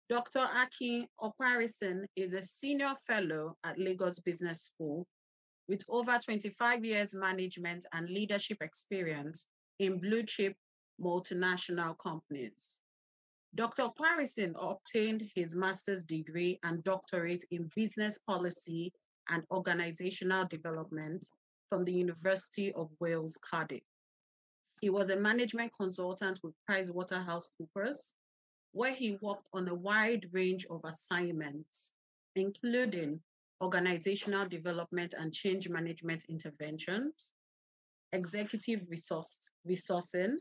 Dr. Akin Oparison is a senior fellow at Lagos Business School with over 25 years management and leadership experience in blue chip multinational companies. Dr. Oparison obtained his master's degree and doctorate in business policy and organizational development from the University of Wales, Cardiff. He was a management consultant with PricewaterhouseCoopers, where he worked on a wide range of assignments, including organizational development and change management interventions, executive resourcing,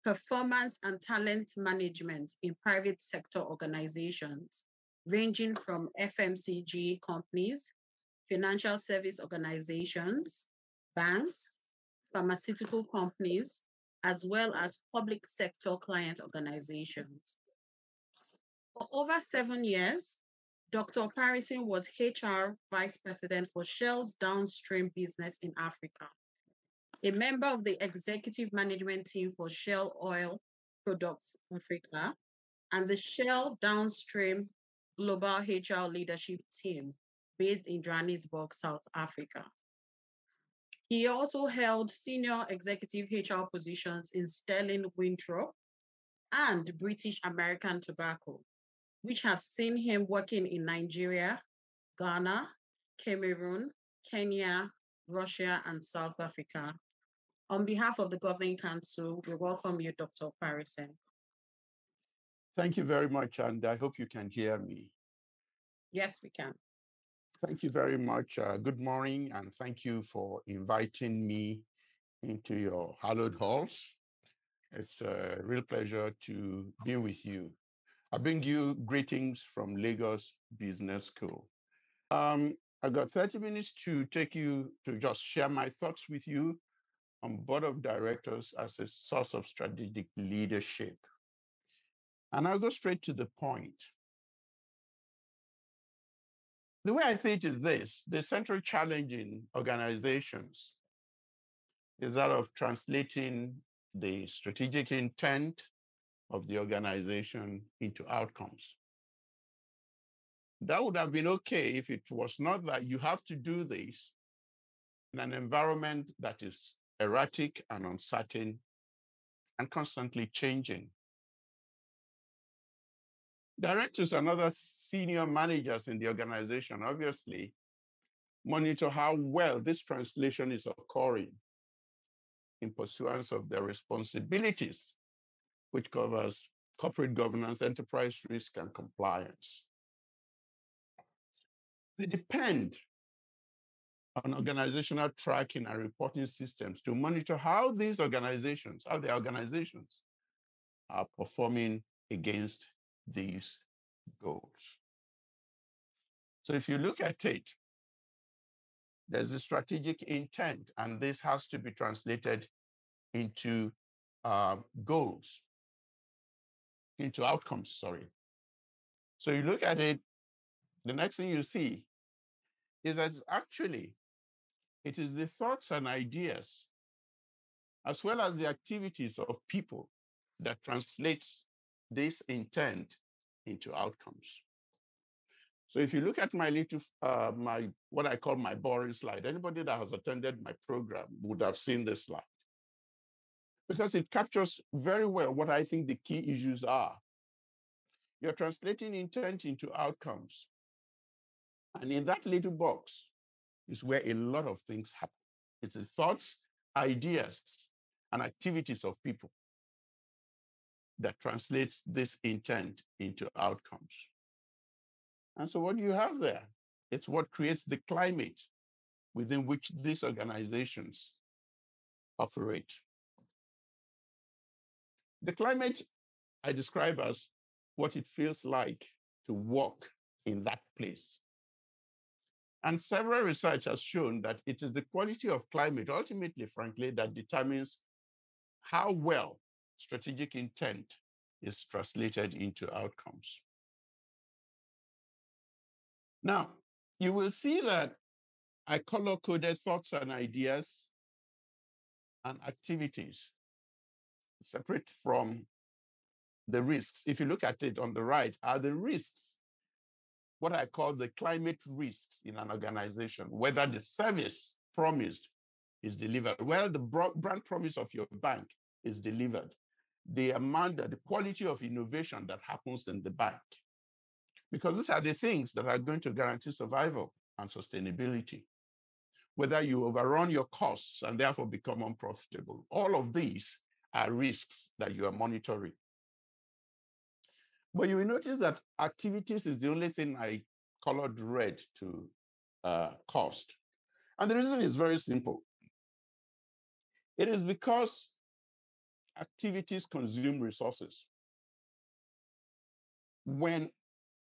performance and talent management in private sector organizations, ranging from FMCG companies, financial service organizations, banks, pharmaceutical companies, as well as public sector client organizations. For over 7 years, Dr. Oparison was HR Vice President for Shell's downstream business in Africa, a member of the executive management team for Shell Oil Products Africa, and the Shell downstream global HR leadership team based in Johannesburg, South Africa. He also held senior executive HR positions in Sterling Winthrop and British American Tobacco, which have seen him working in Nigeria, Ghana, Cameroon, Kenya, Russia, and South Africa. On behalf of the Governing Council, we welcome you, Dr. Oparison. Thank you very much, and I hope you can hear me. Yes, we can. Thank you very much. Good morning, and thank you for inviting me into your hallowed halls. It's a real pleasure to be with you. I bring you greetings from Lagos Business School. I've got 30 minutes to take you to just share my thoughts with you on board of directors as a source of strategic leadership. And I'll go straight to the point. The way I see it is this: the central challenge in organizations is that of translating the strategic intent of the organization into outcomes. That would have been okay if it was not that you have to do this in an environment that is erratic and uncertain and constantly changing. Directors and other senior managers in the organization obviously monitor how well this translation is occurring in pursuance of their responsibilities, which covers corporate governance, enterprise risk, and compliance. They depend on organizational tracking and reporting systems to monitor how these organizations, how the organizations are performing against these goals. So if you look at it, there's a strategic intent, and this has to be translated into goals, into outcomes, sorry. So you look at it, the next thing you see is that actually it is the thoughts and ideas as well as the activities of people that translates this intent into outcomes. So if you look at my little, what I call my boring slide, anybody that has attended my program would have seen this slide, because it captures very well what I think the key issues are. You're translating intent into outcomes. And in that little box is where a lot of things happen. It's the thoughts, ideas, and activities of people that translates this intent into outcomes. And so what do you have there? It's what creates the climate within which these organizations operate. The climate I describe as what it feels like to work in that place. And several research has shown that it is the quality of climate, ultimately, frankly, that determines how well strategic intent is translated into outcomes. Now, you will see that I color-coded thoughts and ideas and activities separate from the risks. If you look at it on the right, are the risks, what I call the climate risks in an organization, whether the service promised is delivered, whether the brand promise of your bank is delivered, the amount, the quality of innovation that happens in the bank. Because these are the things that are going to guarantee survival and sustainability. Whether you overrun your costs and therefore become unprofitable, all of these are risks that you are monitoring. But you will notice that activities is the only thing I colored red to cost. And the reason is very simple. It is because activities consume resources. When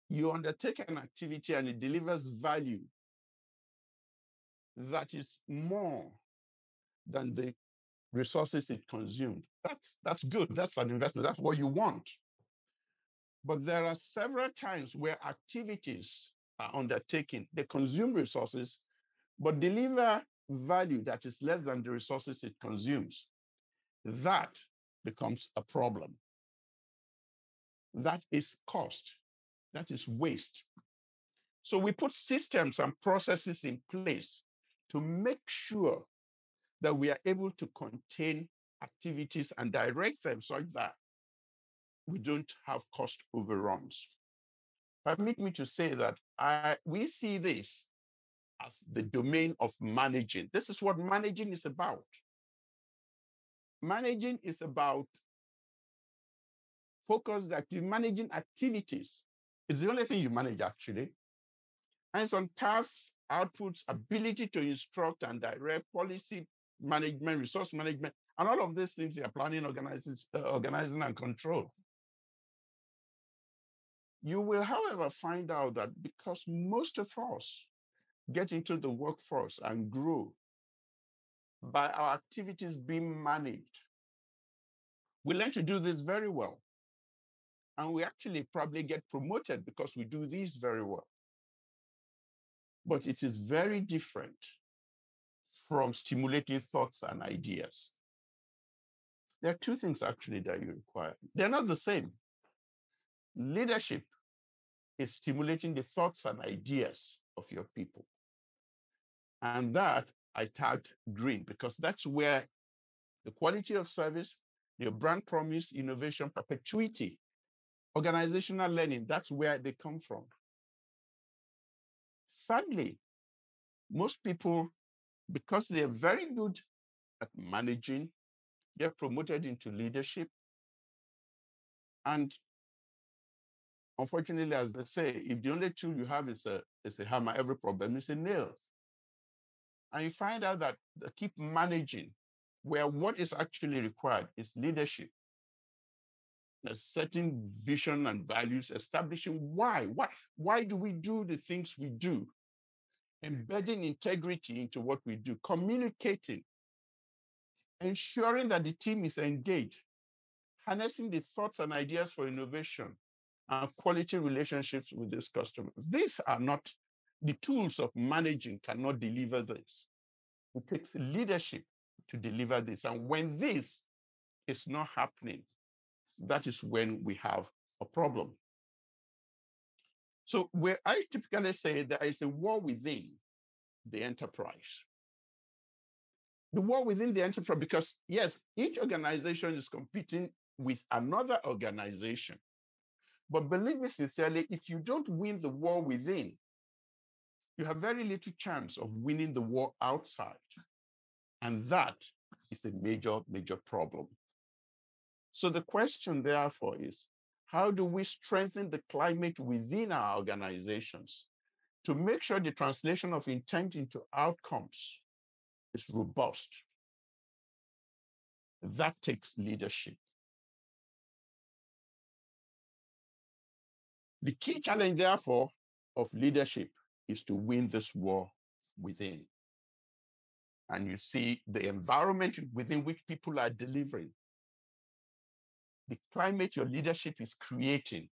you undertake an activity and it delivers value that is more than the resources it consumed, that's good. That's an investment. That's what you want. But there are several times where activities are undertaken. They consume resources, but deliver value that is less than the resources it consumes. That becomes a problem. That is cost. That is waste. So we put systems and processes in place to make sure that we are able to contain activities and direct them such that we don't have cost overruns. Permit me to say that we see this as the domain of managing. This is what managing is about. Managing is about focused activity, managing activities. It's the only thing you manage, actually. And it's on tasks, outputs, ability to instruct and direct, policy management, resource management, and all of these things you are planning, organizing, and control. You will, however, find out that because most of us get into the workforce and grow by our activities being managed, we learn to do this very well. And we actually probably get promoted because we do these very well. But it is very different from stimulating thoughts and ideas. There are two things actually that you require. They're not the same. Leadership is stimulating the thoughts and ideas of your people. And that I tagged green because that's where the quality of service, your brand promise, innovation, perpetuity, organizational learning, that's where they come from. Sadly, most people, because they're very good at managing, they're promoted into leadership. And unfortunately, as they say, if the only tool you have is a hammer, every problem is a nail. And you find out that they keep managing, where what is actually required is leadership. A certain vision and values, establishing why do we do the things we do, embedding integrity into what we do, communicating, ensuring that the team is engaged, harnessing the thoughts and ideas for innovation and quality relationships with these customers. These are not the tools of managing, cannot deliver this. It takes leadership to deliver this. And when this is not happening, that is when we have a problem. So where I typically say there is a war within the enterprise. The war within the enterprise, because yes, each organization is competing with another organization. But believe me sincerely, if you don't win the war within, you have very little chance of winning the war outside. And that is a major, major problem. So the question, therefore, is how do we strengthen the climate within our organizations to make sure the translation of intent into outcomes is robust? That takes leadership. The key challenge, therefore, of leadership is to win this war within. And you see the environment within which people are delivering, the climate your leadership is creating,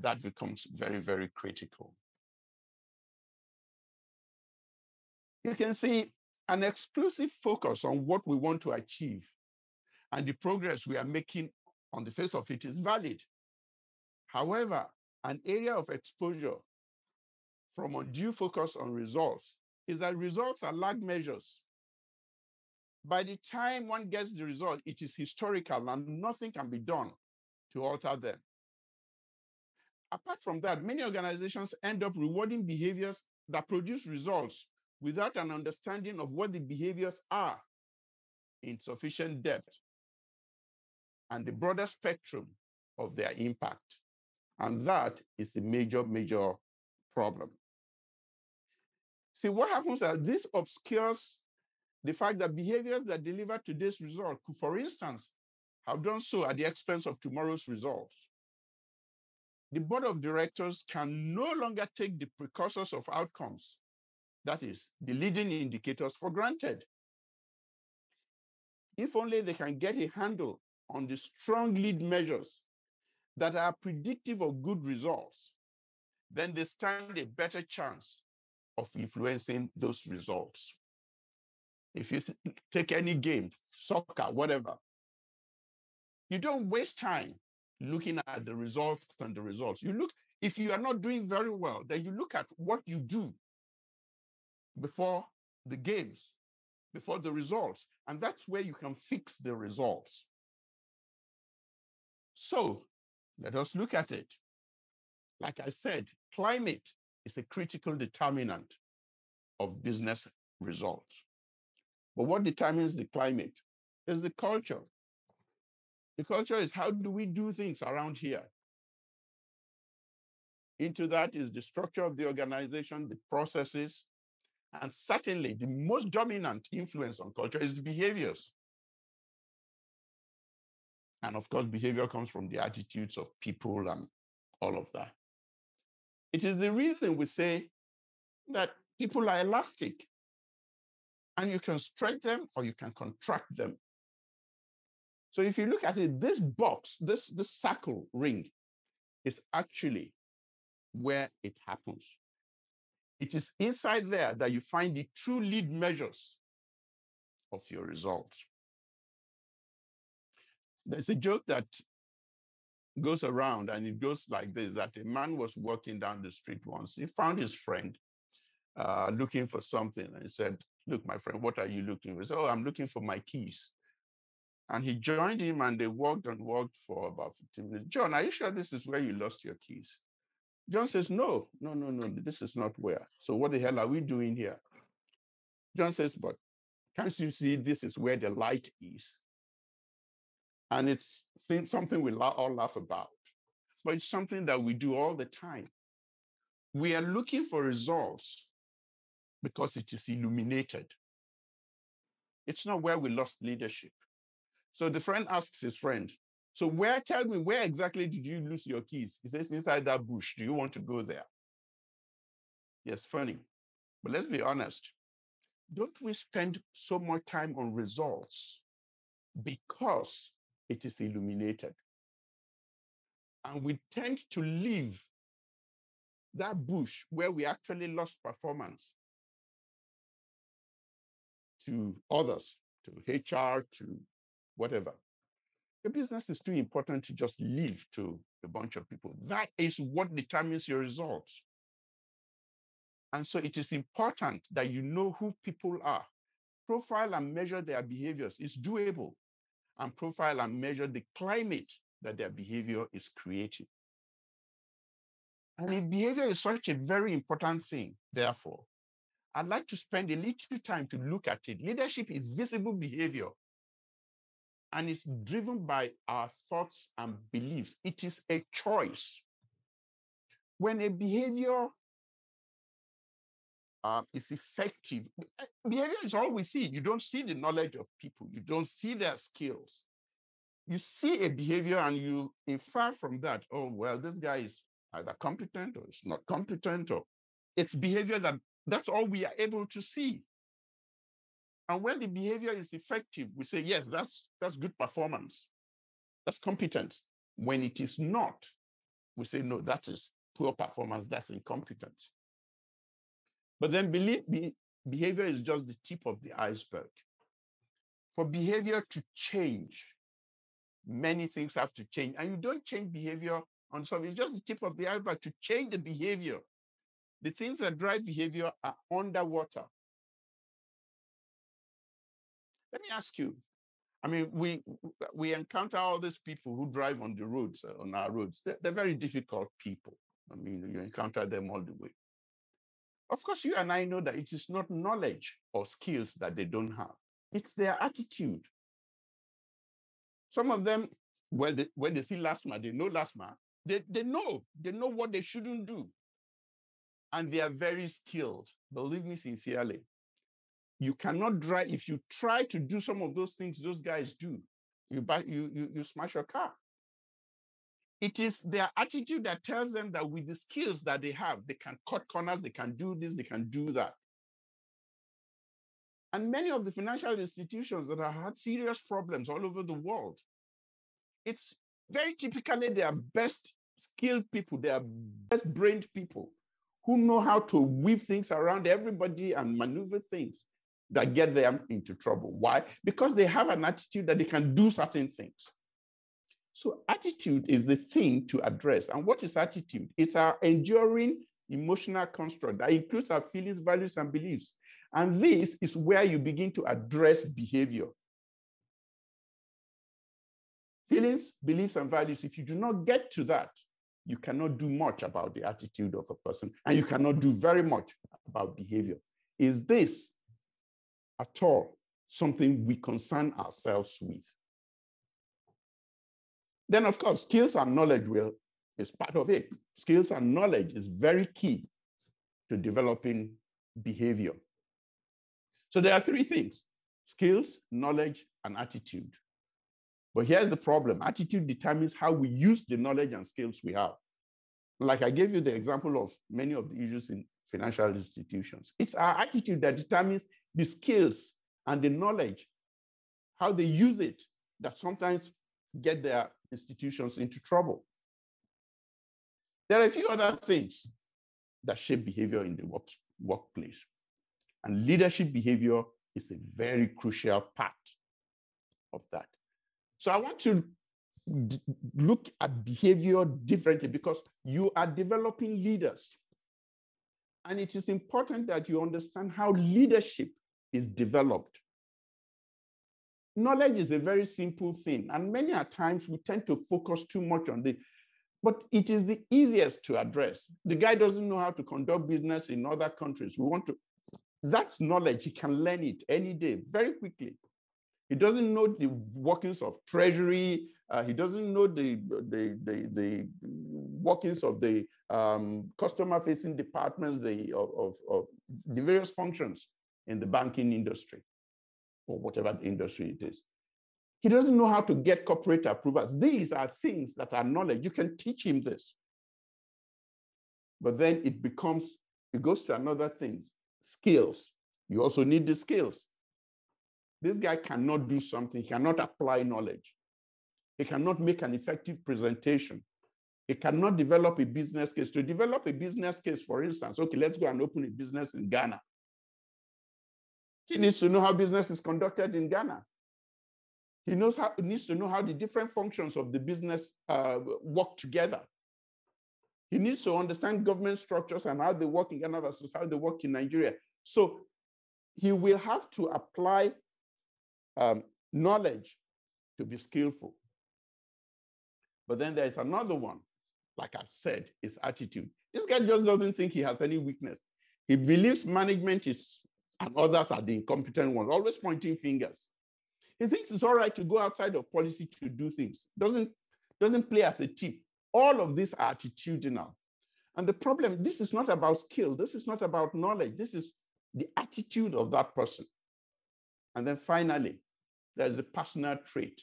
that becomes very, very critical. You can see an exclusive focus on what we want to achieve and the progress we are making on the face of it is valid. However, an area of exposure from undue focus on results is that results are lag measures. By the time one gets the result, it is historical and nothing can be done to alter them. Apart from that, many organizations end up rewarding behaviors that produce results without an understanding of what the behaviors are in sufficient depth and the broader spectrum of their impact. And that is a major, major problem. See, what happens is this obscures the fact that behaviors that deliver today's result could, for instance, have done so at the expense of tomorrow's results. The board of directors can no longer take the precursors of outcomes, that is, the leading indicators, for granted. If only they can get a handle on the strong lead measures that are predictive of good results, then they stand a better chance of influencing those results. If you take any game, soccer, whatever, you don't waste time looking at the results and the results. You look, if you are not doing very well, then you look at what you do before the games, before the results, and that's where you can fix the results. So let us look at it. Like I said, climate is a critical determinant of business results. But what determines the climate is the culture. The culture is how do we do things around here? Into that is the structure of the organization, the processes, and certainly the most dominant influence on culture is the behaviors. And of course, behavior comes from the attitudes of people and all of that. It is the reason we say that people are elastic and you can stretch them or you can contract them. So if you look at it, this box, this circle ring is actually where it happens. It is inside there that you find the true lead measures of your results. There's a joke that goes around and it goes like this, that a man was walking down the street once. He found his friend looking for something and he said, "Look, my friend, what are you looking for?" He said, "Oh, I'm looking for my keys." And he joined him and they walked and walked for about 15 minutes. "John, are you sure this is where you lost your keys?" John says, no, this is not where. So what the hell are we doing here? John says, "But can't you see this is where the light is?" And it's something we all laugh about, but it's something that we do all the time. We are looking for results because it is illuminated. It's not where we lost leadership. So the friend asks his friend, "So tell me, where exactly did you lose your keys?" He says, "Inside that bush. Do you want to go there?" Yes, funny. But let's be honest. Don't we spend so much time on results because it is illuminated? And we tend to leave that bush where we actually lost performance to others, to HR, to whatever. The business is too important to just leave to a bunch of people. That is what determines your results. And so it is important that you know who people are. Profile and measure their behaviors is doable, and profile and measure the climate that their behavior is creating. And if behavior is such a very important thing, therefore, I'd like to spend a little time to look at it. Leadership is visible behavior, and it's driven by our thoughts and beliefs. It is a choice. When a behavior is effective, behavior is all we see. You don't see the knowledge of people. You don't see their skills. You see a behavior and you infer from that, oh, well, this guy is either competent or is not competent, or it's behavior that's all we are able to see. And when the behavior is effective, we say, yes, that's good performance. That's competence. When it is not, we say, no, that is poor performance. That's incompetence. But then believe me, behavior is just the tip of the iceberg. For behavior to change, many things have to change. And you don't change behavior on something. It's just the tip of the iceberg to change the behavior. The things that drive behavior are underwater. Let me ask you, I mean, we encounter all these people who drive on the roads, on our roads. They're very difficult people. I mean, you encounter them all the way. Of course, you and I know that it is not knowledge or skills that they don't have. It's their attitude. Some of them, when they see LASMA, they know LASMA. They know what they shouldn't do. And they are very skilled. Believe me sincerely. You cannot drive, if you try to do some of those things those guys do, you smash your car. It is their attitude that tells them that with the skills that they have, they can cut corners, they can do this, they can do that. And many of the financial institutions that have had serious problems all over the world, it's very typically their best skilled people, their best brained people who know how to weave things around everybody and maneuver things that get them into trouble. Why? Because they have an attitude that they can do certain things. So attitude is the thing to address. And what is attitude? It's our enduring emotional construct that includes our feelings, values, and beliefs. And this is where you begin to address behavior. Feelings, beliefs, and values, if you do not get to that, you cannot do much about the attitude of a person, and you cannot do very much about behavior. Is this at all something we concern ourselves with? Then, of course, skills and knowledge is part of it. Skills and knowledge is very key to developing behavior. So there are three things: skills, knowledge, and attitude. But here's the problem. Attitude determines how we use the knowledge and skills we have. Like I gave you the example of many of the issues in financial institutions. It's our attitude that determines the skills and the knowledge, how they use it, that sometimes get their institutions into trouble. There are a few other things that shape behavior in the workplace. And leadership behavior is a very crucial part of that. So I want to look at behavior differently because you are developing leaders. And it is important that you understand how leadership is developed. Knowledge is a very simple thing, and many a times we tend to focus too much on it, but it is the easiest to address. The guy doesn't know how to conduct business in other countries. That's knowledge. He can learn it any day, very quickly. He doesn't know the workings of treasury. He doesn't know the workings of the customer-facing departments, of the various functions in the banking industry, or whatever industry it is. He doesn't know how to get corporate approvals. These are things that are knowledge. You can teach him this. But then it goes to another thing, skills. You also need the skills. This guy cannot do something, he cannot apply knowledge. He cannot make an effective presentation. He cannot develop a business case. To develop a business case, for instance, okay, let's go and open a business in Ghana. He needs to know how business is conducted in Ghana. He needs to know how the different functions of the business work together. He needs to understand government structures and how they work in Ghana versus how they work in Nigeria. So he will have to apply knowledge to be skillful. But then there's another one, like I've said, is attitude. This guy just doesn't think he has any weakness. He believes management and others are the incompetent ones, always pointing fingers. He thinks it's all right to go outside of policy to do things. Doesn't play as a team. All of these are attitudinal. And the problem, this is not about skill. This is not about knowledge. This is the attitude of that person. And then finally, there's a personal trait.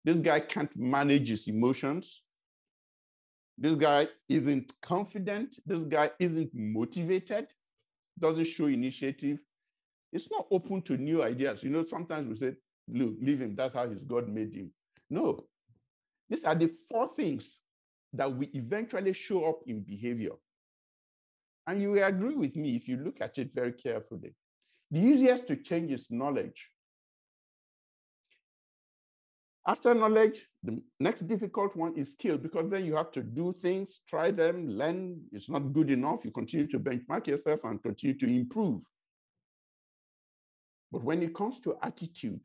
This guy can't manage his emotions. This guy isn't confident. This guy isn't motivated, doesn't show initiative. It's not open to new ideas. You know, sometimes we say, look, leave him. That's how his God made him. No. These are the four things that will eventually show up in behavior. And you will agree with me if you look at it very carefully. The easiest to change is knowledge. After knowledge, the next difficult one is skill, because then you have to do things, try them, learn. It's not good enough. You continue to benchmark yourself and continue to improve. But when it comes to attitude,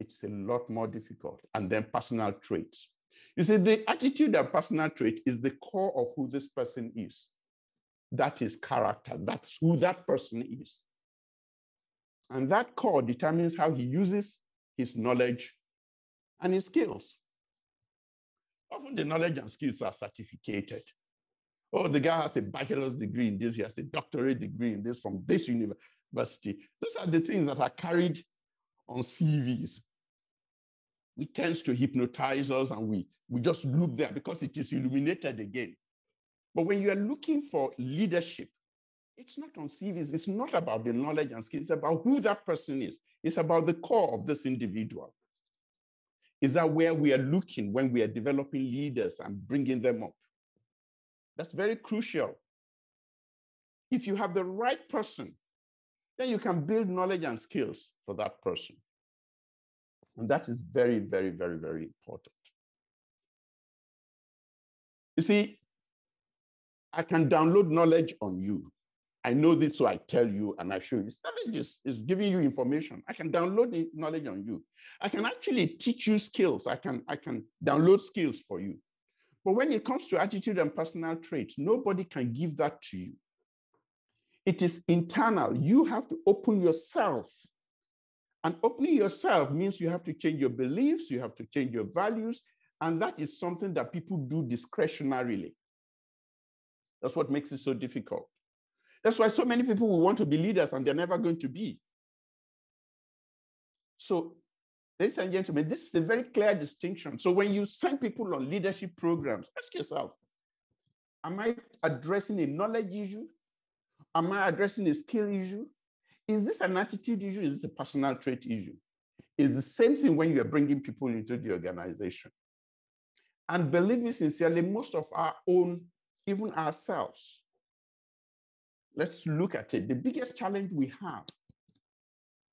it's a lot more difficult. And then personal traits. You see, the attitude and personal trait is the core of who this person is. That is character. That's who that person is. And that core determines how he uses his knowledge and his skills. Often the knowledge and skills are certificated. Oh, the guy has a bachelor's degree in this, he has a doctorate degree in this from this university. These are the things that are carried on CVs. It tends to hypnotize us, and we just look there because it is illuminated again. But when you are looking for leadership, it's not on CVs. It's not about the knowledge and skills. It's about who that person is. It's about the core of this individual. Is that where we are looking when we are developing leaders and bringing them up? That's very crucial. If you have the right person, then you can build knowledge and skills for that person. And that is very, very, very, very important. You see, I can download knowledge on you. I know this, so I tell you and I show you. Knowledge is giving you information. I can download the knowledge on you. I can actually teach you skills. I can download skills for you. But when it comes to attitude and personal traits, nobody can give that to you. It is internal. You have to open yourself. And opening yourself means you have to change your beliefs, you have to change your values, and that is something that people do discretionarily. That's what makes it so difficult. That's why so many people will want to be leaders and they're never going to be. So, ladies and gentlemen, this is a very clear distinction. So when you send people on leadership programs, ask yourself, am I addressing a knowledge issue? Am I addressing a skill issue? Is this an attitude issue? Is this a personal trait issue? It's the same thing when you're bringing people into the organization. And believe me sincerely, most of our own, even ourselves, let's look at it. The biggest challenge we have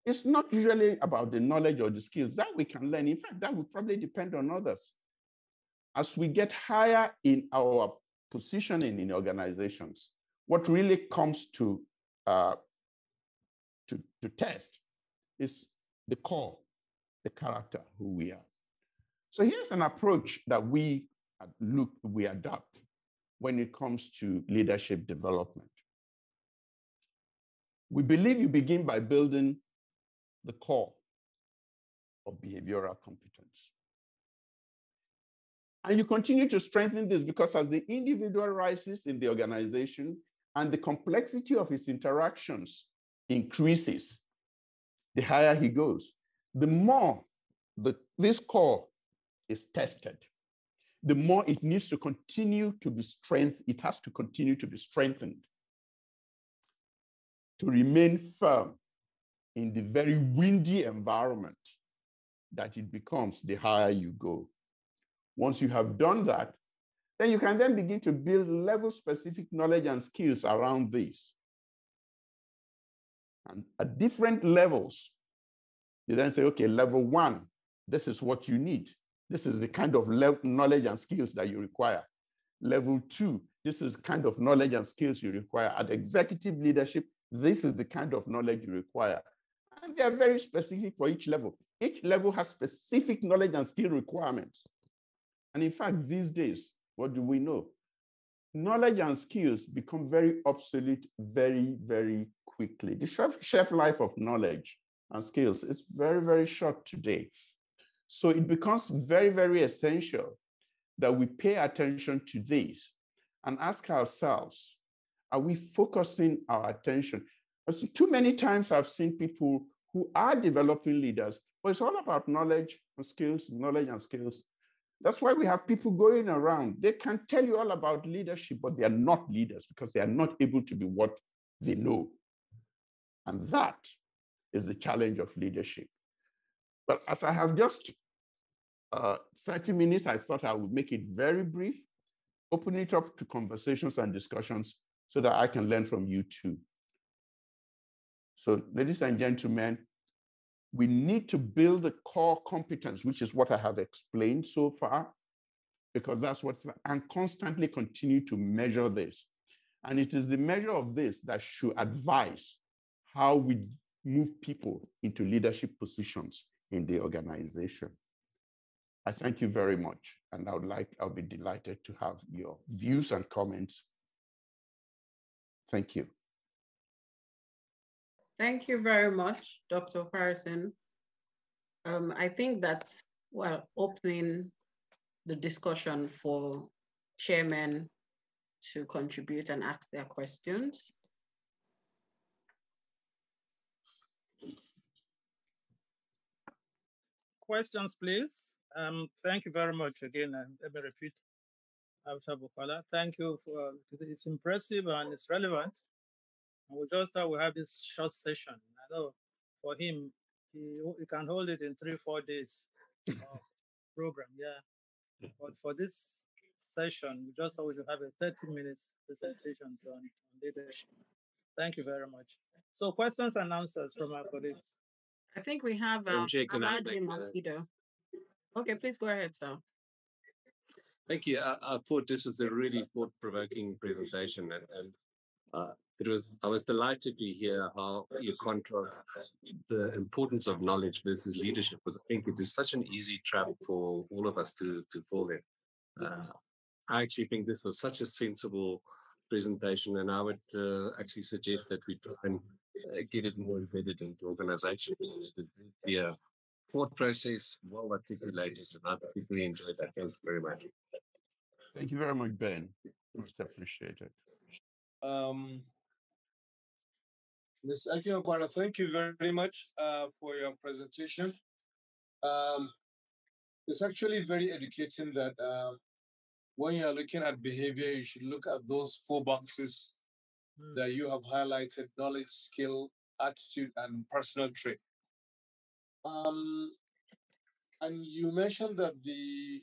is not usually about the knowledge or the skills that we can learn. In fact, that would probably depend on others. As we get higher in our positioning in organizations, what really comes to test is the core, the character, who we are. So here's an approach that we adopt when it comes to leadership development. We believe you begin by building the core of behavioral competence. And you continue to strengthen this because as the individual rises in the organization and the complexity of his interactions increases, the higher he goes, the more this core is tested, the more it needs to continue to be strengthened. It has to continue to be strengthened to remain firm in the very windy environment that it becomes the higher you go. Once you have done that, then you can then begin to build level-specific knowledge and skills around this. And at different levels, you then say, okay, level 1, this is what you need. This is the kind of knowledge and skills that you require. Level 2, this is the kind of knowledge and skills you require. At executive leadership, this is the kind of knowledge you require. And they are very specific for each level. Each level has specific knowledge and skill requirements. And in fact, these days, what do we know? Knowledge and skills become very obsolete very, very quickly. The shelf life of knowledge and skills is very, very short today. So it becomes very, very essential that we pay attention to this and ask ourselves, are we focusing our attention? Too many times I've seen people who are developing leaders, but it's all about knowledge and skills, knowledge and skills. That's why we have people going around. They can tell you all about leadership, but they are not leaders because they are not able to be what they know. And that is the challenge of leadership. But as I have just 30 minutes, I thought I would make it very brief, open it up to conversations and discussions so that I can learn from you too. So, ladies and gentlemen, We need to build the core competence, which is what I have explained so far, because that's what, and constantly continue to measure this. And it is the measure of this that should advise how we move people into leadership positions in the organization. I thank you very much. And I'll be delighted to have your views and comments. Thank you. Thank you very much, Dr. Harrison. I think that's, well, opening the discussion for chairmen to contribute and ask their questions. Questions, please. Thank you very much again. Let me repeat after Bukola. Thank you for, it's impressive and it's relevant. And we just thought we have this short session. I know for him, he can hold it in 3-4 days program, yeah. But for this session, we just thought we should have a 30 minutes presentation on leadership. Thank you very much. So questions and answers from our colleagues. I think we have Alaji Mosquito. Okay, please go ahead, sir. Thank you. I thought this was a really thought-provoking presentation, and I was delighted to hear how you contrast the importance of knowledge versus leadership. Because I think it is such an easy trap for all of us to fall in. I actually think this was such a sensible presentation, and I would actually suggest that we try and get it more embedded into organization. Yeah, thought process, well articulated, and I particularly enjoyed that. Thank you very much. Thank you very much, Ben. Most appreciated. Ms. Akinokwara, thank you very much for your presentation. It's actually very educating that when you're looking at behavior, you should look at those 4 boxes that you have highlighted: knowledge, skill, attitude, and personal trait. And you mentioned that the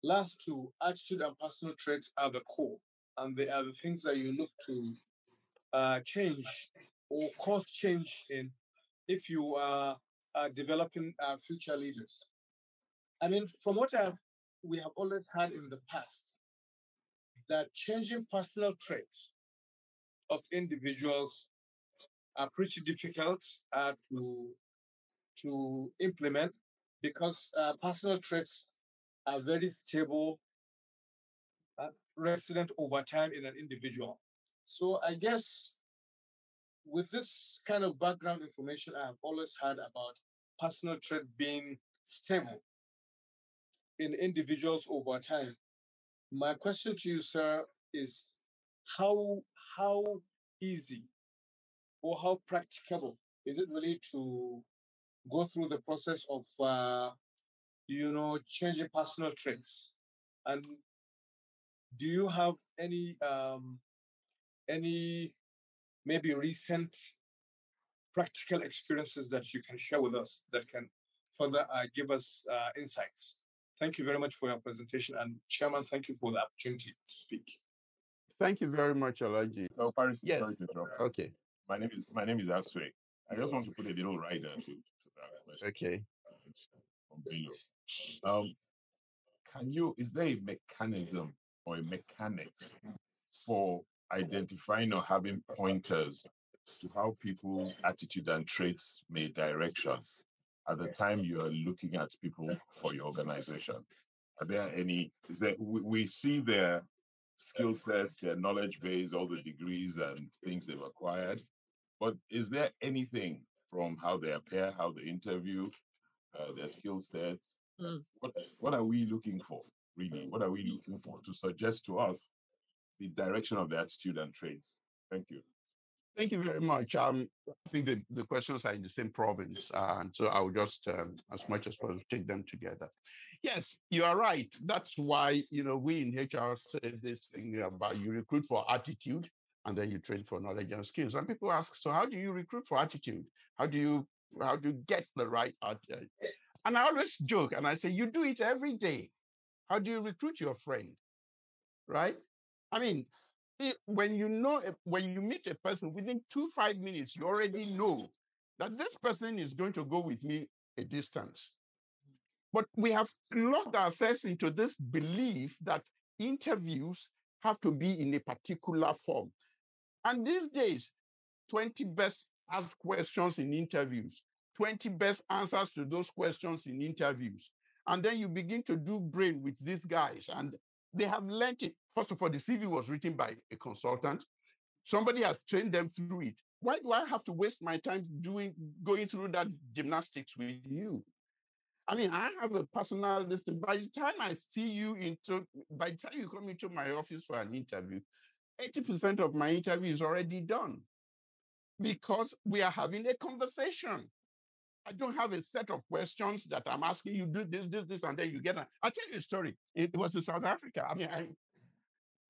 last 2, attitude and personal traits, are the core, and they are the things that you look to change or cause change in if you are developing future leaders. I mean, from what we have always had in the past, that changing personal traits of individuals are pretty difficult to implement, because personal traits are very stable, resident over time in an individual. So I guess with this kind of background information I have always had about personal trait being stable in individuals over time, my question to you, sir, is how easy or how practicable is it really to go through the process of changing personal traits? And do you have any maybe recent practical experiences that you can share with us that can further give us insights? Thank you very much for your presentation, and Chairman, thank you for the opportunity to speak. Thank you very much, Alaji. Oh, Paris, yes. Sorry to interrupt. Okay. My name is Aswe. I just want to put a little rider to that question. Okay. From Bello. Is there a mechanism or a mechanics for identifying or having pointers to how people's attitude and traits may direction at the time you are looking at people for your organization? Are there any, we see their skill sets, their knowledge base, all the degrees and things they've acquired, but is there anything from how they appear, how they interview, their skill sets? What are we looking for, really? What are we looking for to suggest to us the direction of the attitude and traits? Thank you. Thank you very much. I think the questions are in the same province, and so I'll just, as much as possible, take them together. Yes, you are right. That's why, we in HR say this thing about you recruit for attitude, and then you train for knowledge and skills. And people ask, so how do you recruit for attitude? How do you get the right attitude? And I always joke, and I say, you do it every day. How do you recruit your friend, right? I mean, when you meet a person, within 2-5 minutes, you already know that this person is going to go with me a distance. But we have locked ourselves into this belief that interviews have to be in a particular form. And these days, 20 best asked questions in interviews, 20 best answers to those questions in interviews. And then you begin to do brain with these guys, and they have learned it. First of all, the CV was written by a consultant. Somebody has trained them through it. Why do I have to waste my time going through that gymnastics with you? I mean, I have a personal list. By the time by the time you come into my office for an interview, 80% of my interview is already done because we are having a conversation. I don't have a set of questions that I'm asking you, do this, and then you get I'll tell you a story. It was in South Africa. I mean,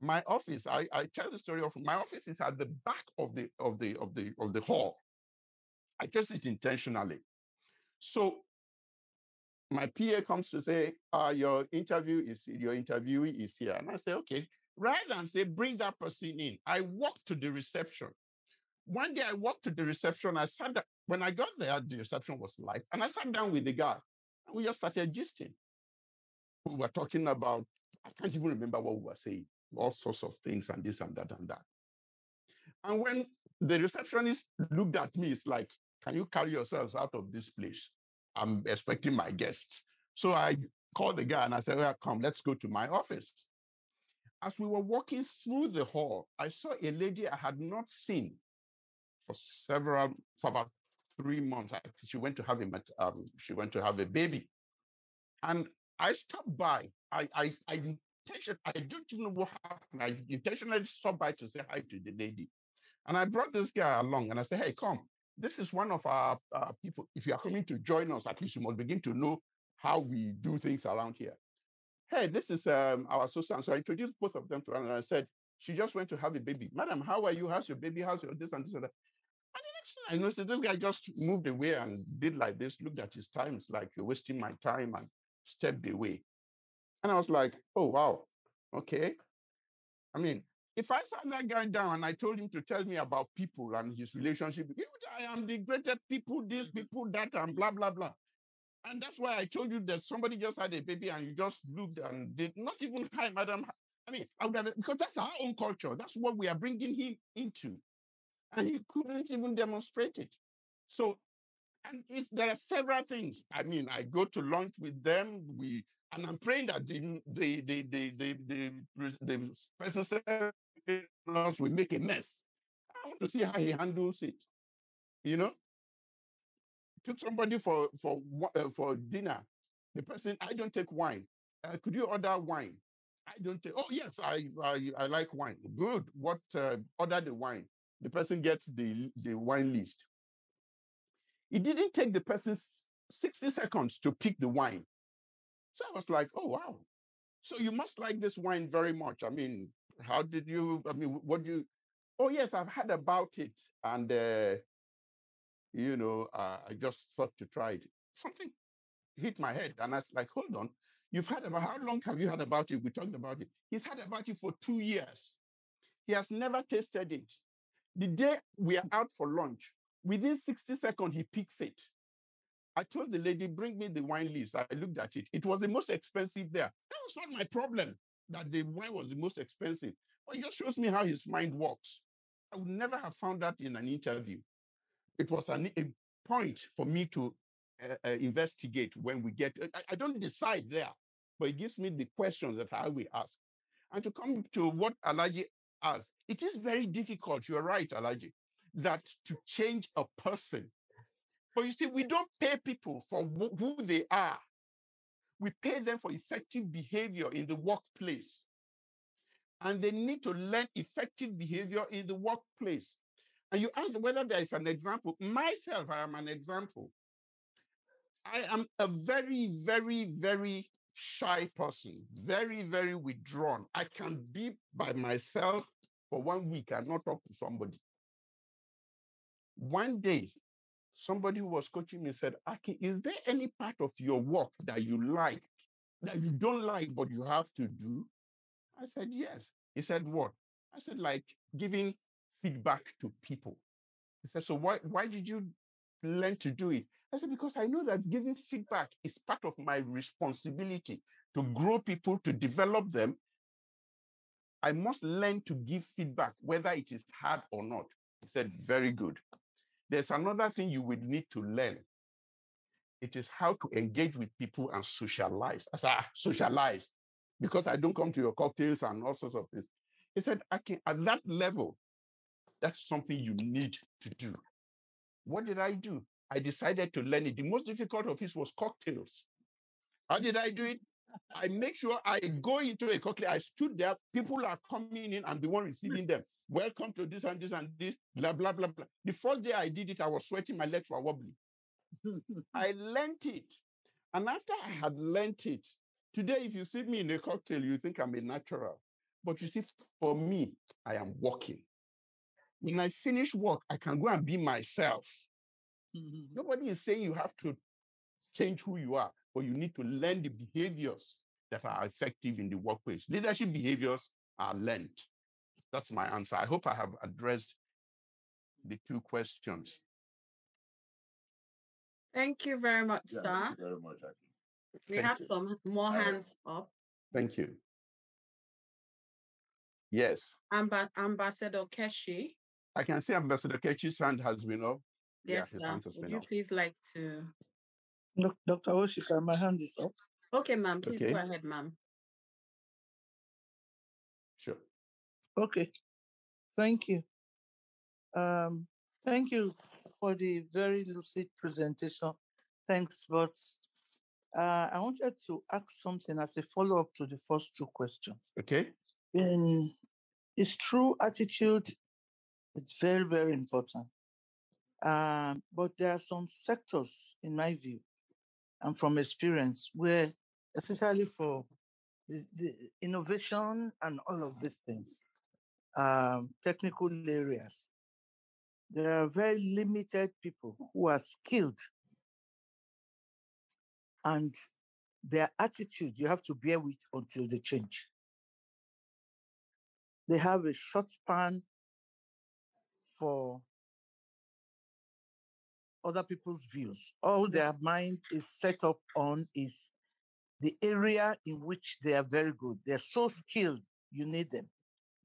my office, I tell the story of my office is at the back of the hall. I just it intentionally. So my PA comes to say, your interviewee is here. And I say, okay. Rather than say, bring that person in, I walked to the reception. One day I walked to the reception. I sat down. When I got there, the reception was light. And I sat down with the guy. And we just started gisting. We were talking about, I can't even remember what we were saying, all sorts of things and this and that and that. And when the receptionist looked at me, it's like, can you carry yourselves out of this place? I'm expecting my guests. So I called the guy and I said, well, come, let's go to my office. As we were walking through the hall, I saw a lady I had not seen for about 3 months. She went to have a baby. And I stopped by. I don't even know what happened. I intentionally stopped by to say hi to the lady. And I brought this guy along and I said, hey, come. This is one of our people. If you are coming to join us, at least you must begin to know how we do things around here. Hey, this is our associate. So I introduced both of them to her and I said, she just went to have a baby. Madam, how are you? How's your baby? How's your this and this and that? And the next thing I noticed, this guy just moved away and did like this, looked at his time. It's like, you're wasting my time, and stepped away. And I was like, oh, wow. Okay. I mean, if I sat that guy down and I told him to tell me about people and his relationship, I am the greatest people, this, people, that, and blah, blah, blah. And that's why I told you that somebody just had a baby and you just looked and did not even, hi, madam. I mean, I would have, because that's our own culture. That's what we are bringing him into. And he couldn't even demonstrate it. So, and there are several things. I mean, I go to lunch with them. And I'm praying that the person said will make a mess. I want to see how he handles it. You know, took somebody for dinner. The person, I don't take wine. Could you order wine? I don't take. Oh yes, I like wine. Good. What? Order the wine. The person gets the wine list. It didn't take the person 60 seconds to pick the wine. So I was like, oh wow. So you must like this wine very much. I mean, how did you? I mean, what do you? Oh yes, I've heard about it, and I just thought to try it. Something hit my head, and I was like, hold on. You've heard about, how long have you heard about it? We talked about it. He's heard about it for 2 years. He has never tasted it. The day we are out for lunch, within 60 seconds, he picks it. I told the lady, bring me the wine list. I looked at it. It was the most expensive there. That was not my problem, that the wine was the most expensive. But it just shows me how his mind works. I would never have found that in an interview. It was a point for me to investigate when we get, I don't decide there, but it gives me the questions that I will ask. And to come to what Alaji asked, it is very difficult, you're right, Alaji, that to change a person. But you see, we don't pay people for who they are. We pay them for effective behavior in the workplace. And they need to learn effective behavior in the workplace. And you ask whether there is an example. Myself, I am an example. I am a very, very, very shy person, very, very withdrawn. I can be by myself for 1 week and not talk to somebody. One day, somebody who was coaching me said, Aki, is there any part of your work that you like, that you don't like, but you have to do? I said, yes. He said, what? I said, like giving feedback to people. He said, so why did you learn to do it? I said, because I know that giving feedback is part of my responsibility to grow people, to develop them. I must learn to give feedback, whether it is hard or not. He said, very good. There's another thing you will need to learn. It is how to engage with people and socialize. I said, socialize, because I don't come to your cocktails and all sorts of things. He said, at that level, that's something you need to do. What did I do? I decided to learn it. The most difficult of it was cocktails. How did I do it? I make sure I go into a cocktail. I stood there. People are coming in. I'm the one receiving them. Welcome to this and this and this, blah, blah, blah, blah. The first day I did it, I was sweating. My legs were wobbly. I learned it. And after I had learned it, today, if you see me in a cocktail, you think I'm a natural. But you see, for me, I am working. When I finish work, I can go and be myself. Nobody is saying you have to change who you are, but you need to learn the behaviors that are effective in the workplace. Leadership behaviors are learned. That's my answer. I hope I have addressed the two questions. Thank you very much, sir. Thank you very much, Aki. We have some more hands up. Thank you. Yes. Ambassador Keshi. I can see Ambassador Keshi's hand has been up. Yes, his sir. hand has Would been you up. please like to? Dr. Oshika, my hand is up. Okay, ma'am. Please Okay. go ahead, ma'am. Sure. Okay. Thank you. Thank you for the very lucid presentation. Thanks, but I wanted to ask something as a follow-up to the first two questions. Okay. It's true, attitude is very, very important. But there are some sectors, in my view, and from experience, where, especially for the innovation and all of these things, technical areas, there are very limited people who are skilled, and their attitude you have to bear with until they change. They have a short span for other people's views. All their mind is set up on is the area in which they are very good. They're so skilled, you need them.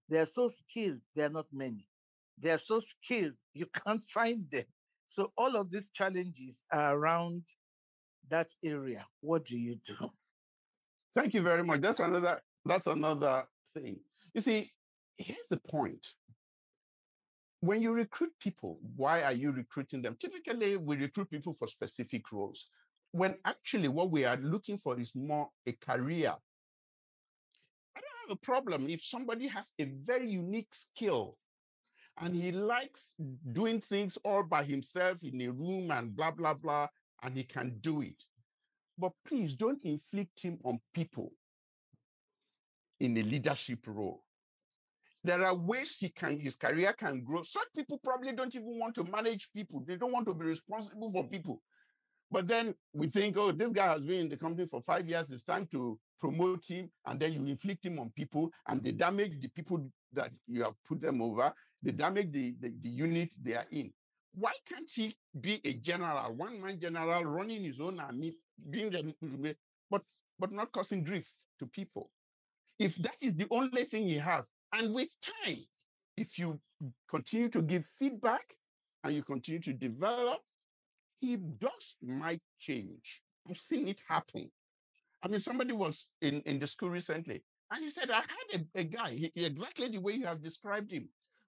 They're so skilled, they're not many. They're so skilled, you can't find them. So all of these challenges are around that area. What do you do? Thank you very much. That's another thing. You see, here's the point. When you recruit people, why are you recruiting them? Typically, we recruit people for specific roles, when actually what we are looking for is more a career. I don't have a problem if somebody has a very unique skill and he likes doing things all by himself in a room and blah, blah, blah, and he can do it. But please don't inflict him on people in a leadership role. There are ways his career can grow. Such people probably don't even want to manage people. They don't want to be responsible for people. But then we think, oh, this guy has been in the company for 5 years. It's time to promote him. And then you inflict him on people and they damage the people that you have put them over. They damage the unit they are in. Why can't he be a general, one-man general, running his own army, being but not causing grief to people? If that is the only thing he has, and with time, if you continue to give feedback and you continue to develop, he just might change. I've seen it happen. I mean, somebody was in the school recently, and he said, I had a guy, exactly the way you have described him.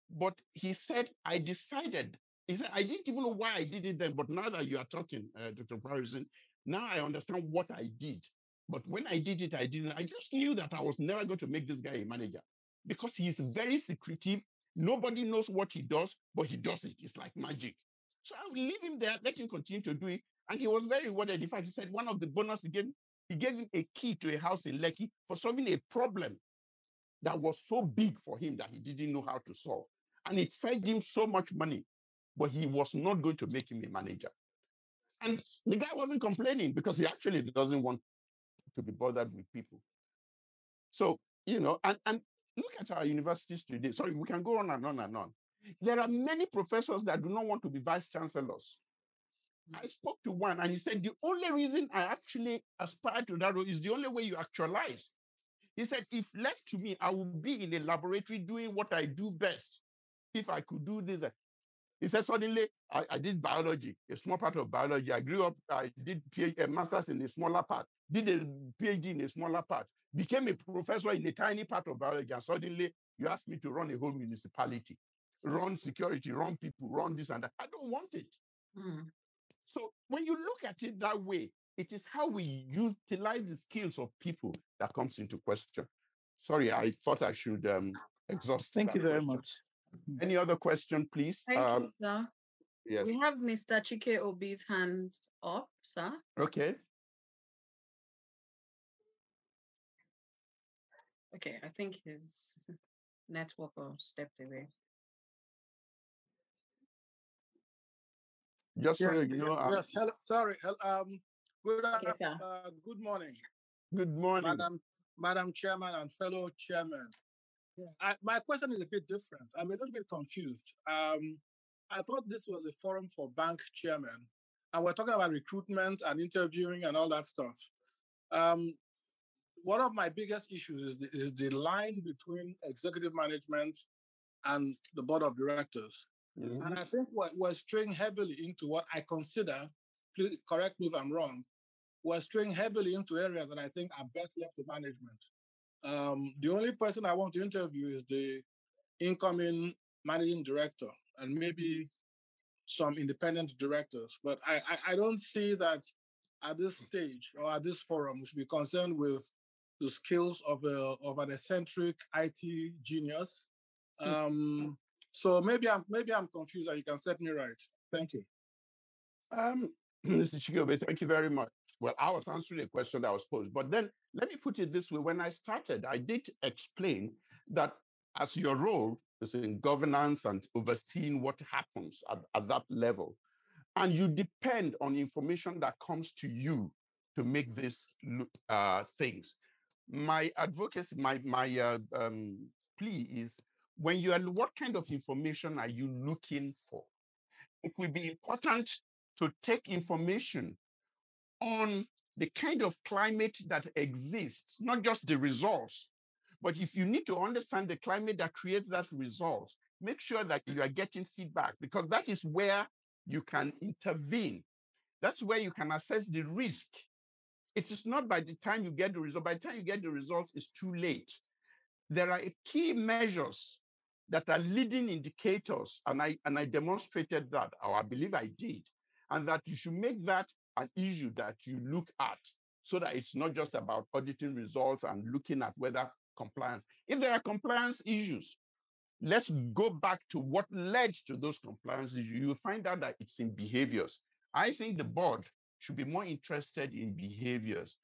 But he said, I decided, he said, I didn't even know why I did it then, but now that you are talking, Dr. Parison, now I understand what I did. But when I did it, I just knew that I was never going to make this guy a manager because he's very secretive. Nobody knows what he does, but he does it. It's like magic. So I will leave him there, let him continue to do it. And he was very rewarded. In fact, he said one of the bonus he gave him a key to a house in Lekki for solving a problem that was so big for him that he didn't know how to solve. And it fetched him so much money, but he was not going to make him a manager. And the guy wasn't complaining because he actually doesn't want to be bothered with people. So, and look at our universities today. Sorry, we can go on and on and on. There are many professors that do not want to be vice chancellors. I spoke to one and he said, the only reason I actually aspire to that role is the only way you actualize. He said, if left to me, I would be in a laboratory doing what I do best. If I could do this. He said, suddenly, I did biology, a small part of biology. I grew up, I did a master's in a smaller part, did a PhD in a smaller part, became a professor in a tiny part of biology, and suddenly you asked me to run a whole municipality, run security, run people, run this and that. I don't want it. Mm. So when you look at it that way, it is how we utilize the skills of people that comes into question. Sorry, I thought I should exhaust. Thank you very question. much. Any other question, please? Thank you, sir. Yes. We have Mr. Chike Obi's hand up, sir. Okay. Okay, I think his network stepped away. Just so you know. Yes. Hello. Sorry. Good. Okay, sir. Good morning. Good morning, Madam Chairman and fellow chairman. Yeah. My question is a bit different. I'm a little bit confused. I thought this was a forum for bank chairmen, and we're talking about recruitment and interviewing and all that stuff. One of my biggest issues is the line between executive management and the board of directors. Mm-hmm. And I think we're straying heavily into what I consider, please correct me if I'm wrong, we're straying heavily into areas that I think are best left to management. The only person I want to interview is the incoming managing director and maybe some independent directors. But I don't see that at this stage or at this forum, we should be concerned with the skills of an eccentric IT genius. So maybe I'm confused and you can set me right. Thank you. Mr. Chigiobe, thank you very much. Well, I was answering a question that was posed, but then let me put it this way. When I started, I did explain that as your role is in governance and overseeing what happens at that level, and you depend on information that comes to you to make these things. My advocacy, my plea is, when you are, what kind of information are you looking for? It will be important to take information on the kind of climate that exists, not just the results, but if you need to understand the climate that creates that result, make sure that you are getting feedback, because that is where you can intervene. That's where you can assess the risk. It is not by the time you get the result. By the time you get the results, it's too late. There are key measures that are leading indicators, and I demonstrated that, or I believe I did, and that you should make that an issue that you look at, so that it's not just about auditing results and looking at whether compliance. If there are compliance issues, let's go back to what led to those compliance issues. You'll find out that it's in behaviors. I think the board should be more interested in behaviors.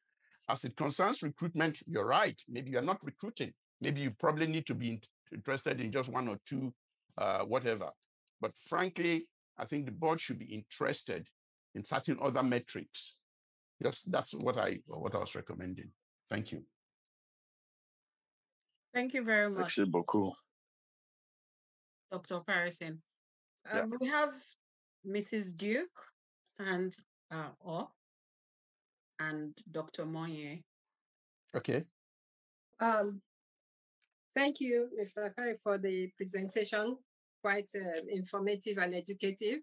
As it concerns recruitment, you're right. Maybe you're not recruiting. Maybe you probably need to be interested in just one or two, whatever. But frankly, I think the board should be interested in certain other metrics. That's what I was recommending. Thank you. Thank you very much, Dr. Patterson. We have Mrs. Duke stand up and Dr. Monye. Okay. Thank you, Mr. Akari, for the presentation. Quite informative and educative.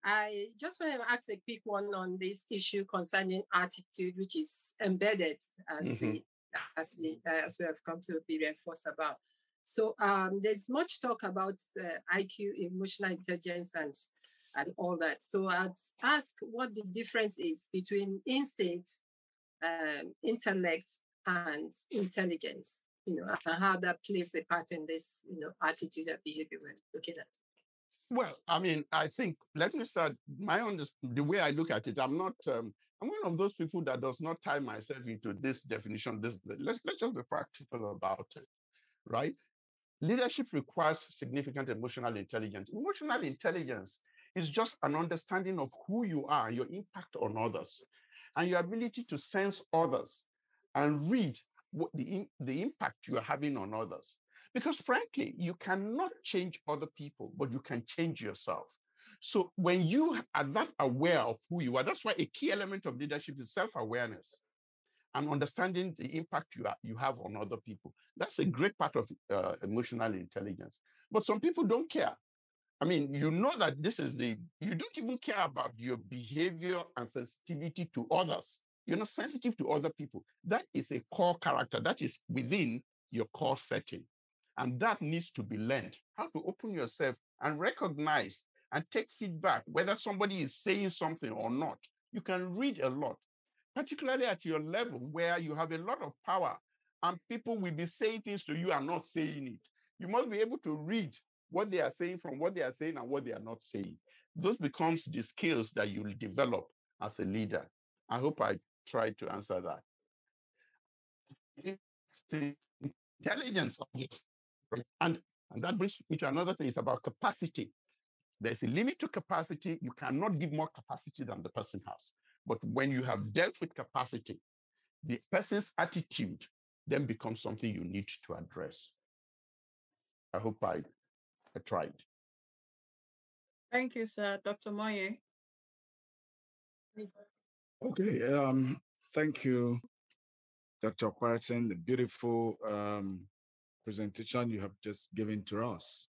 I just want to ask a quick one on this issue concerning attitude, which is embedded as we have come to be reinforced about. So there's much talk about IQ, emotional intelligence, and all that. So I'd ask what the difference is between instinct, intellect, and intelligence. And how that plays a part in this, attitude and behavior we're looking at. Well, I mean, I think, let me start, the way I look at it, I'm one of those people that does not tie myself into this definition. Let's just be practical about it, right? Leadership requires significant emotional intelligence. Emotional intelligence is just an understanding of who you are, your impact on others, and your ability to sense others and read what the impact you are having on others. Because frankly, you cannot change other people, but you can change yourself. So when you are that aware of who you are, that's why a key element of leadership is self-awareness and understanding the impact you have on other people. That's a great part of emotional intelligence. But some people don't care. I mean, you know that you don't even care about your behavior and sensitivity to others. You're not sensitive to other people. That is a core character. That is within your core setting. And that needs to be learned. How to open yourself and recognize and take feedback, whether somebody is saying something or not. You can read a lot, particularly at your level where you have a lot of power and people will be saying things to you and not saying it. You must be able to read what they are saying from what they are saying and what they are not saying. Those becomes the skills that you will develop as a leader. I hope I tried to answer that. It's the intelligence of this. And that brings me to another thing. It's about capacity. There's a limit to capacity. You cannot give more capacity than the person has. But when you have dealt with capacity, the person's attitude then becomes something you need to address. I hope I tried. Thank you, sir. Dr. Moye. Okay, thank you, Dr. Patterson, the beautiful presentation you have just given to us.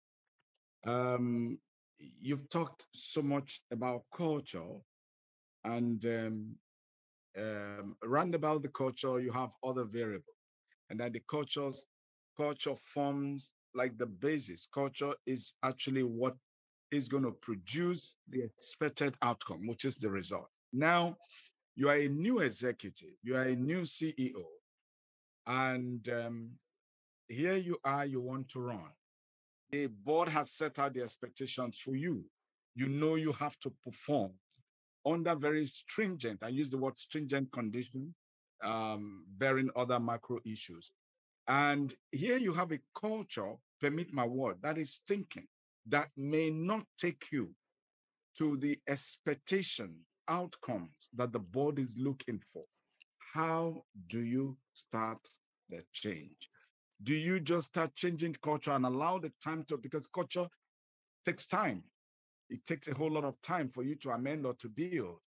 You've talked so much about culture, and around about the culture, you have other variables, and that the culture forms like the basis. Culture is actually what is going to produce the expected outcome, which is the result. Now, you are a new executive, you are a new CEO, and here you are, you want to run. The board has set out the expectations for you. You know you have to perform under very stringent, I use the word stringent condition, bearing other macro issues. And here you have a culture, permit my word, that is thinking, that may not take you to the expectation outcomes that the board is looking for. How do you start the change? Do you just start changing culture and allow the time to, because culture takes time. It takes a whole lot of time for you to amend or to build.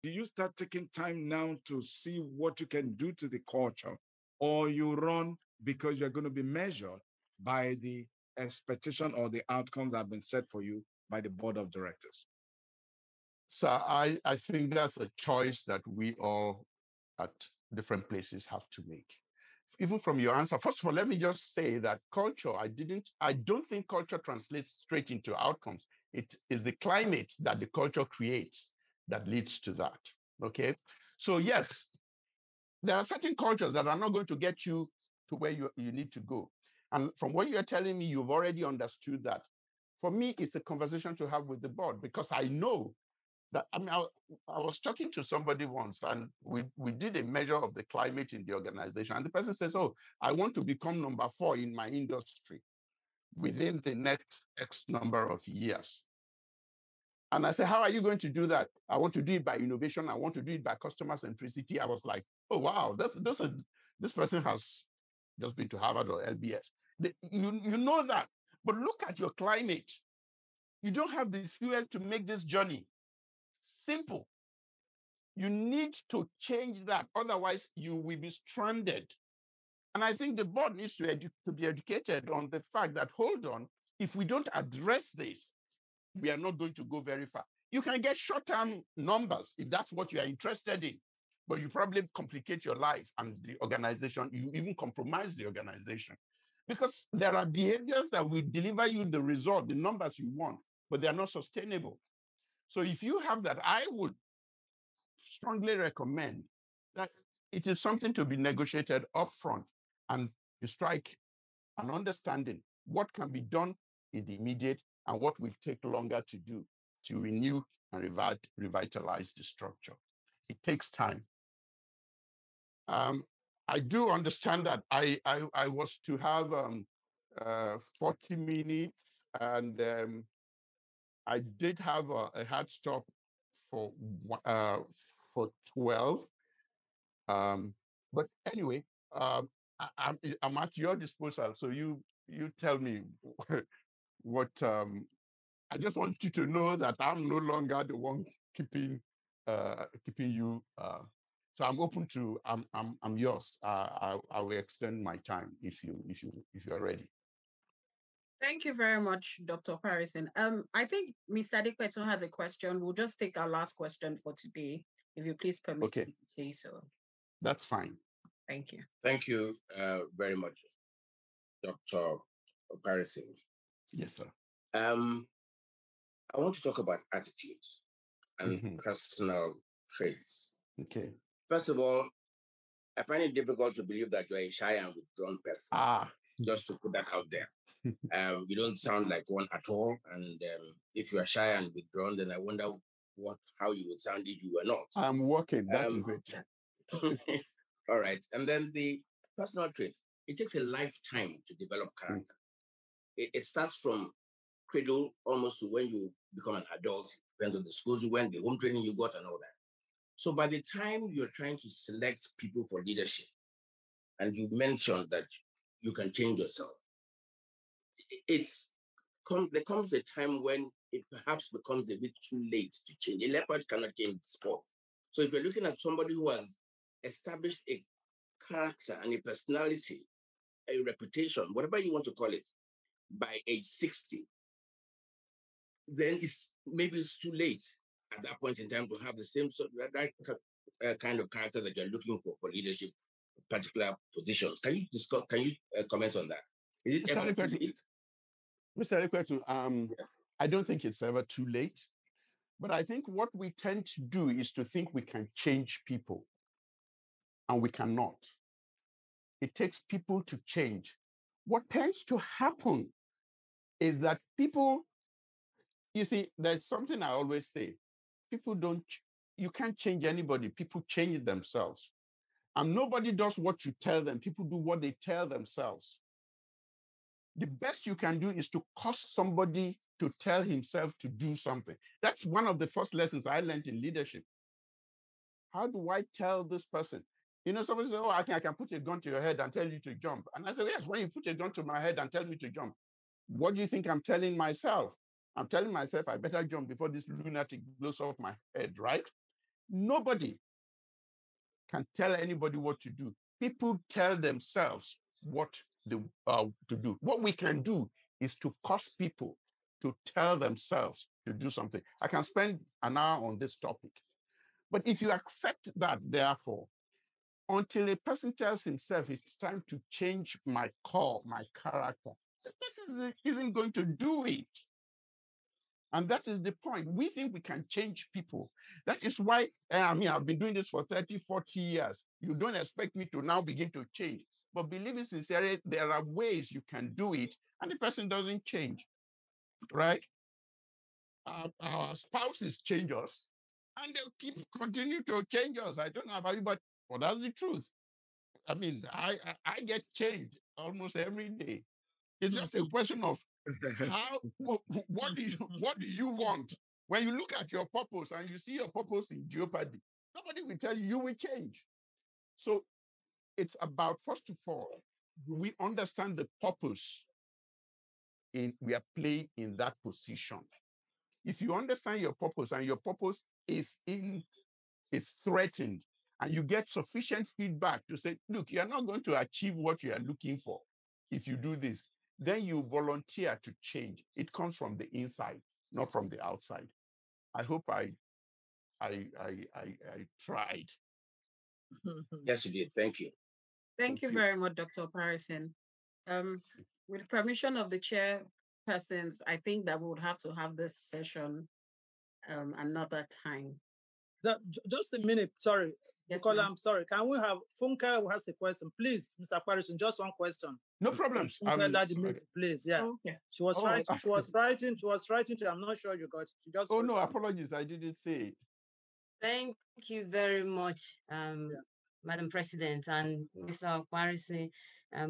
Do you start taking time now to see what you can do to the culture, or you run because you're going to be measured by the expectation or the outcomes that have been set for you by the board of directors? So I think that's a choice that we all at different places have to make. Even from your answer, first of all, let me just say that culture, I don't think culture translates straight into outcomes. It is the climate that the culture creates that leads to that, okay? So yes, there are certain cultures that are not going to get you to where you need to go. And from what you're telling me, you've already understood that. For me, it's a conversation to have with the board because I know that, I mean, I was talking to somebody once and we did a measure of the climate in the organization. And the person says, oh, I want to become number 4 in my industry within the next X number of years. And I said, how are you going to do that? I want to do it by innovation. I want to do it by customer centricity. I was like, oh, wow, this person has just been to Harvard or LBS. You know that. But look at your climate. You don't have the fuel to make this journey simple. You need to change that. Otherwise, you will be stranded. And I think the board needs to be educated on the fact that, hold on, if we don't address this, we are not going to go very far. You can get short-term numbers if that's what you are interested in, but you probably complicate your life and the organization, you even compromise the organization. Because there are behaviors that will deliver you the result, the numbers you want, but they are not sustainable. So if you have that, I would strongly recommend that it is something to be negotiated upfront and you strike an understanding what can be done in the immediate and what will take longer to do to renew and revitalize the structure. It takes time. I do understand that I was to have 40 minutes and I did have a hard stop for 12. But anyway, I'm at your disposal. So you tell me what I just want you to know that I'm no longer the one keeping you. So I'm open to. I'm yours. I will extend my time if you're ready. Thank you very much, Dr. Harrison. I think Mr. Adekwetu has a question. We'll just take our last question for today, if you please permit me to say so. That's fine. Thank you. Thank you very much, Dr. Harrison. Yes, sir. I want to talk about attitudes and personal traits. Okay. First of all, I find it difficult to believe that you're a shy and withdrawn person. Just to put that out there. You don't sound like one at all. And if you are shy and withdrawn, then I wonder how you would sound if you were not. I'm working. That is it. All right. And then the personal traits. It takes a lifetime to develop character. It starts from cradle almost to when you become an adult, depends on the schools you went, the home training you got, and all that. So by the time you're trying to select people for leadership, and you mentioned that you can change yourself, there comes a time when it perhaps becomes a bit too late to change. A leopard cannot change sport. So if you're looking at somebody who has established a character and a personality, a reputation, whatever you want to call it, by age 60, then maybe it's too late at that point in time to have the same sort of kind of character that you're looking for leadership, particular positions. Can you comment on that? Is it ever too late? Mr. Adekwetu, I don't think it's ever too late, but I think what we tend to do is to think we can change people, and we cannot. It takes people to change. What tends to happen is that people, you see, there's something I always say, you can't change anybody, people change themselves. And nobody does what you tell them, people do what they tell themselves. The best you can do is to cause somebody to tell himself to do something. That's one of the first lessons I learned in leadership. How do I tell this person? You know, somebody says, I can put a gun to your head and tell you to jump. And I say, yes, when you put a gun to my head and tell me to jump, what do you think I'm telling myself? I'm telling myself I better jump before this lunatic blows off my head, right? Nobody can tell anybody what to do. People tell themselves what to do. What we can do is to cause people to tell themselves to do something. I can spend an hour on this topic. But if you accept that, therefore, until a person tells himself it's time to change my core, my character, this isn't going to do it. And that is the point. We think we can change people. That is why, I've been doing this for 30, 40 years. You don't expect me to now begin to change. But believe me sincerely, there are ways you can do it, and the person doesn't change, right? Our spouses change us, and they'll continue to change us. I don't know about you, but that's the truth. I mean, I get changed almost every day. It's just a question of what do you want? When you look at your purpose and you see your purpose in jeopardy, nobody will tell you will change. So it's about, first of all, we understand the purpose we are playing in that position. If you understand your purpose and your purpose is threatened, and you get sufficient feedback to say, look, you're not going to achieve what you are looking for if you do this, then you volunteer to change. It comes from the inside, not from the outside. I hope I tried. Yes, you did. Thank you. Thank you very much, Dr. Harrison. With permission of the chairpersons, I think that we would have to have this session another time. Just a minute, sorry. Yes, Because I'm sorry. Can we have Funke who has a question, please, Mr. Harrison? Just one question. No problem. Please, yeah. Okay. She was writing. She was writing to. I'm not sure you got it. She just. Oh no, apologies. I didn't say it. Thank you very much, Madam President and Mr. Harrison.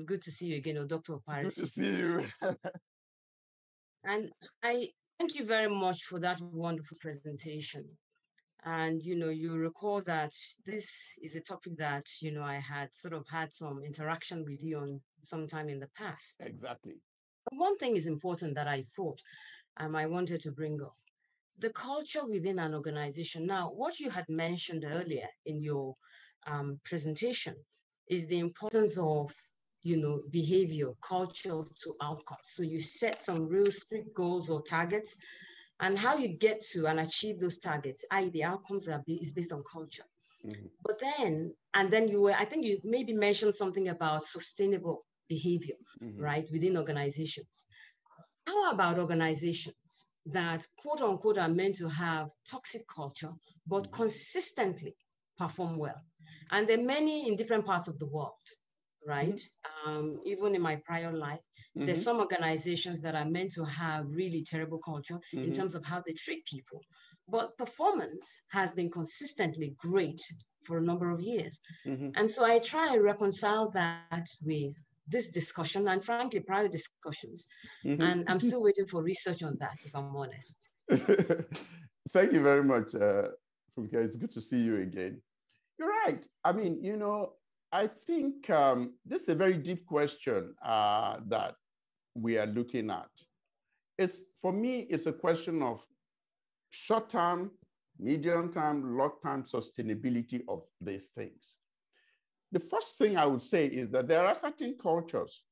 Good to see you again, Dr. Harrison. Good to see you. And I thank you very much for that wonderful presentation. And, you recall that this is a topic that, I had sort of had some interaction with you on sometime in the past. Exactly. One thing is important that I thought, I wanted to bring up. The culture within an organization. Now, what you had mentioned earlier in your presentation is the importance of, behavior, culture to outcomes. So you set some real strict goals or targets, and how you get to and achieve those targets, i.e. the outcomes is based on culture. Mm-hmm. But then, I think you maybe mentioned something about sustainable behavior, mm-hmm. right, within organizations. How about organizations that, quote unquote, are meant to have toxic culture, but mm-hmm. consistently perform well? And there are many in different parts of the world, right? Mm-hmm. Even in my prior life, mm-hmm. there's some organizations that are meant to have really terrible culture mm-hmm. in terms of how they treat people, but performance has been consistently great for a number of years. Mm-hmm. And so I try and reconcile that with this discussion and frankly, prior discussions. Mm-hmm. And I'm still waiting for research on that, if I'm honest. Thank you very much, Funke. It's good to see you again. You're right. I mean, I think this is a very deep question that we are looking at. For me, it's a question of short-term, medium-term, long-term sustainability of these things. The first thing I would say is that there are certain cultures.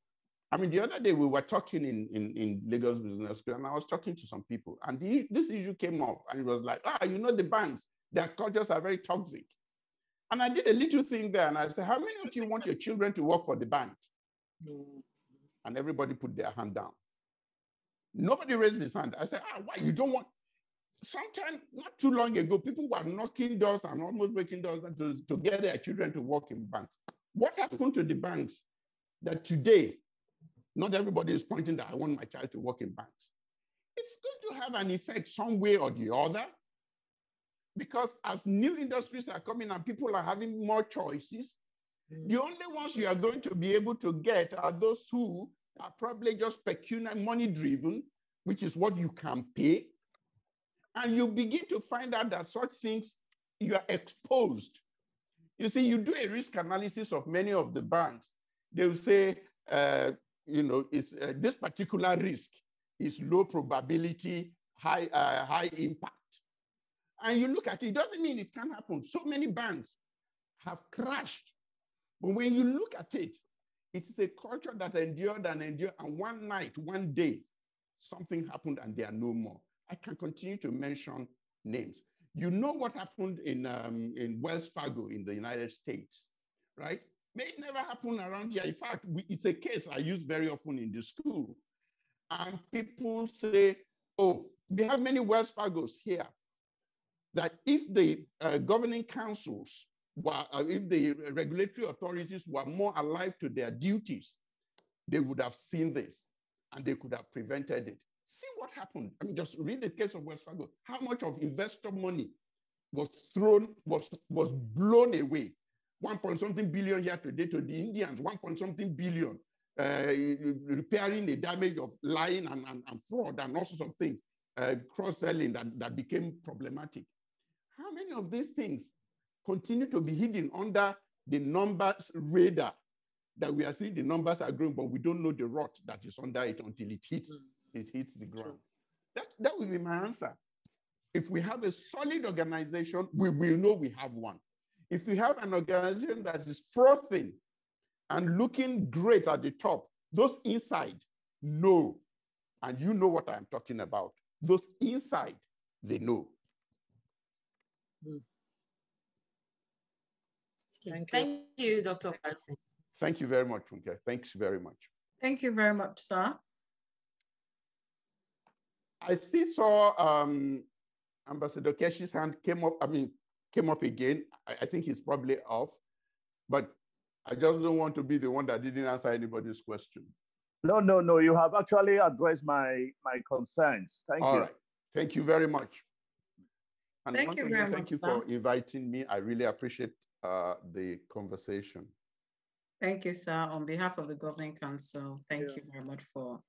I mean, the other day we were talking in Lagos Business School, and I was talking to some people, and this issue came up, and it was like, the banks, their cultures are very toxic. And I did a little thing there, and I said, how many of you want your children to work for the bank? And everybody put their hand down. Nobody raised his hand. I said, why? You don't want? Sometime not too long ago, people were knocking doors and almost breaking doors to get their children to work in banks. What happened to the banks that today, not everybody is pointing that I want my child to work in banks? It's going to have an effect some way or the other, because as new industries are coming and people are having more choices, the only ones you are going to be able to get are those who are probably just pecuniary money driven, which is what you can pay. And you begin to find out that such things, you are exposed. You see, you do a risk analysis of many of the banks. They will say, it's this particular risk is low probability, high impact. And you look at it, it doesn't mean it can't happen. So many banks have crashed. But when you look at it, it's a culture that endured, and one night, one day, something happened and they are no more. I can continue to mention names. You know what happened in Wells Fargo in the United States, right? May it never happen around here. In fact, it's a case I use very often in the school. And people say, we have many Wells Fargos here, that if the governing councils if the regulatory authorities were more alive to their duties, they would have seen this and they could have prevented it. See what happened. I mean, just read the case of Wells Fargo. How much of investor money was blown away? 1-point-something billion here today to the Indians, 1-point-something billion, repairing the damage of lying and fraud and all sorts of things, cross-selling that became problematic. How many of these things continue to be hidden under the numbers radar that we are seeing the numbers are growing, but we don't know the rot that is under it until it hits the ground? That will be my answer. If we have a solid organization, we will know we have one. If we have an organization that is frothing and looking great at the top, those inside know, and you know what I'm talking about. Those inside, they know. Thank you, Dr. Carlson. Thank you very much, Funke. Thanks very much. Thank you very much, sir. I still saw Ambassador Keshi's hand came up again. I think he's probably off, but I just don't want to be the one that didn't answer anybody's question. No. You have actually addressed my concerns. Thank you. All right. Thank you very much. And thank you very much. Thank you for inviting me. I really appreciate the conversation. Thank you, sir. On behalf of the Governing Council, thank you very much for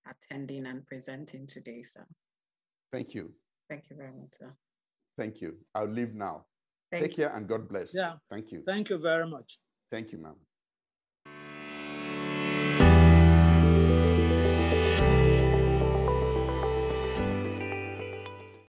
attending and presenting today, sir. Thank you. Thank you very much, sir. Thank you. I'll leave now. Take care and God bless. Yeah. Thank you. Thank you very much. Thank you, ma'am.